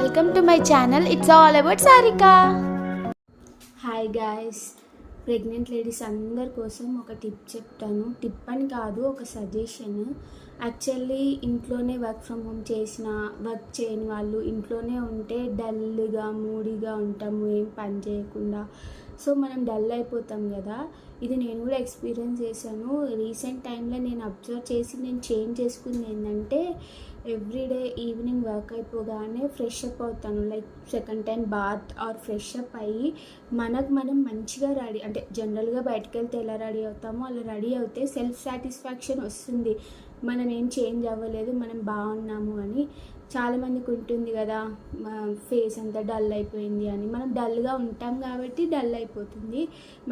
Welcome to my channel. It's all about Sarika. Hi guys, pregnant ladies అందరి కోసం ఒక tip చెప్తాను. Tip అని కాదు, ఒక సజెషన్. యాక్చువల్లీ ఇంట్లోనే వర్క్ ఫ్రమ్ హోమ్ చేసిన, వర్క్ చేయని వాళ్ళు ఇంట్లోనే ఉంటే డల్గా మూడీగా ఉంటాము, ఏం పని చేయకుండా. సో మనం డల్ అయిపోతాం కదా. ఇది నేను కూడా ఎక్స్పీరియన్స్ చేశాను. రీసెంట్ టైంలో నేను అబ్జర్వ్ చేసి నేను చేంజ్ చేసుకుంది ఏంటంటే, ఎవ్రీడే ఈవినింగ్ వర్క్ అయిపోగానే ఫ్రెష్ అప్ అవుతాను. Like second time bath or fresh up అయ్యి మనం మంచిగా రెడీ, అంటే జనరల్గా బయటకు వెళ్తే ఎలా రెడీ అవుతామో అలా రెడీ అవుతే సెల్ఫ్ సాటిస్ఫాక్షన్ వస్తుంది. మనం ఏం చేంజ్ అవ్వలేదు, మనం బాగున్నాము అని. చాలామందికి ఉంటుంది కదా, ఫేస్ అంతా డల్ అయిపోయింది అని. మనం డల్గా ఉంటాం కాబట్టి డల్ అయిపోతుంది.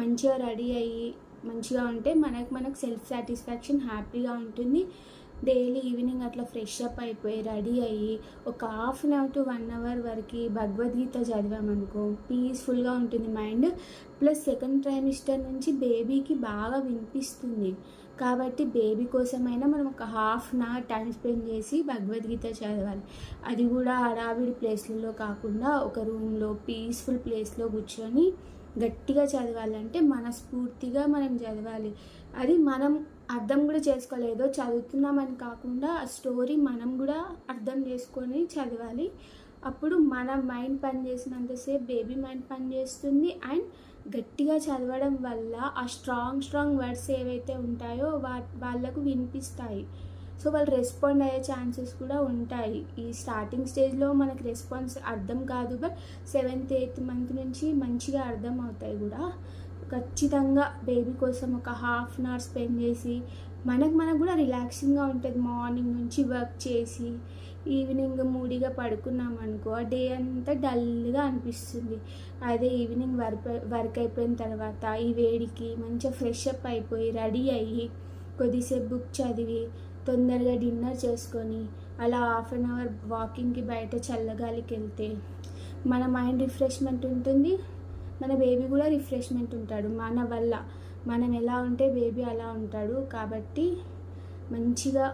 మంచిగా రెడీ అయ్యి మంచిగా ఉంటే మనకు సెల్ఫ్ సాటిస్ఫాక్షన్ హ్యాపీగా ఉంటుంది. డైలీ ఈవినింగ్ అట్లా ఫ్రెష్ అప్ అయిపోయి రెడీ అయ్యి ఒక half an hour to 1 hour వరకు భగవద్గీత చదివామనుకో, పీస్ఫుల్గా ఉంటుంది మైండ్. ప్లస్ సెకండ్ ట్రైమిస్టర్ నుంచి బేబీకి బాగా వినిపిస్తుంది కాబట్టి బేబీ కోసమైనా మనం ఒక half an hour time spend చేసి భగవద్గీత చదవాలి. అది కూడా హడావిడి ప్లేస్లలో కాకుండా ఒక రూమ్లో పీస్ఫుల్ ప్లేస్లో కూర్చొని గట్టిగా చదవాలంటే మనస్ఫూర్తిగా మనం చదవాలి. అది మనం అర్థం కూడా చేసుకోలేదో చదువుతున్నామని కాకుండా ఆ స్టోరీ మనం కూడా అర్థం చేసుకొని చదవాలి. అప్పుడు మన మైండ్ పనిచేసినంతసేపు బేబీ మైండ్ పనిచేస్తుంది. అండ్ గట్టిగా చదవడం వల్ల ఆ స్ట్రాంగ్ వర్డ్స్ ఏవైతే ఉంటాయో వాళ్ళకు వినిపిస్తాయి. సో వాళ్ళు రెస్పాండ్ అయ్యే ఛాన్సెస్ కూడా ఉంటాయి. ఈ స్టార్టింగ్ స్టేజ్లో మనకి రెస్పాన్స్ అర్థం కాదు, బట్ 7th 8th మంత్ నుంచి మంచిగా అర్థం అవుతాయి కూడా. ఖచ్చితంగా బేబీ కోసం ఒక హాఫ్ అన్ అవర్ స్పెండ్ చేసి మనకు కూడా రిలాక్సింగ్గా ఉంటుంది. మార్నింగ్ నుంచి వర్క్ చేసి ఈవినింగ్ మూడీగా పడుకున్నాం అనుకో, ఆ డే అంతా డల్గా అనిపిస్తుంది. అదే ఈవినింగ్ వర్క్ అయిపోయిన తర్వాత ఈ వేడికి మంచిగా ఫ్రెష్ అప్ అయిపోయి రెడీ అయ్యి కొద్దిసేపు బుక్ చదివి తొందరగా డిన్నర్ చేసుకొని అలా హాఫ్ అన్ అవర్ వాకింగ్కి బయట చల్లగాలికి వెళ్తే మన మైండ్ రిఫ్రెష్మెంట్ ఉంటుంది, మన బేబీ కూడా రిఫ్రెష్మెంట్ ఉంటాడు. మన వల్ల మనం ఎలా ఉంటే బేబీ అలా ఉంటాడు. కాబట్టి మంచిగా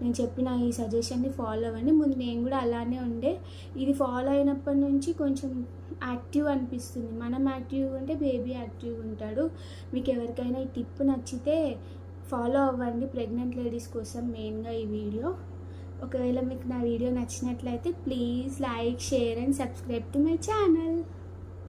నేను చెప్పిన ఈ సజెషన్ని ఫాలో అవ్వండి. ముందు నేను కూడా అలానే ఉండే, ఇది ఫాలో అయినప్పటి నుంచి కొంచెం యాక్టివ్ అనిపిస్తుంది. మనం యాక్టివ్గా ఉంటే బేబీ యాక్టివ్గా ఉంటాడు. మీకు ఎవరికైనా ఈ టిప్ నచ్చితే ఫాలో అవ్వండి, ప్రెగ్నెంట్ లేడీస్ కోసం మెయిన్గా ఈ వీడియో. ఒకవేళ మీకు నా వీడియో నచ్చినట్లయితే please like, share and subscribe to my channel.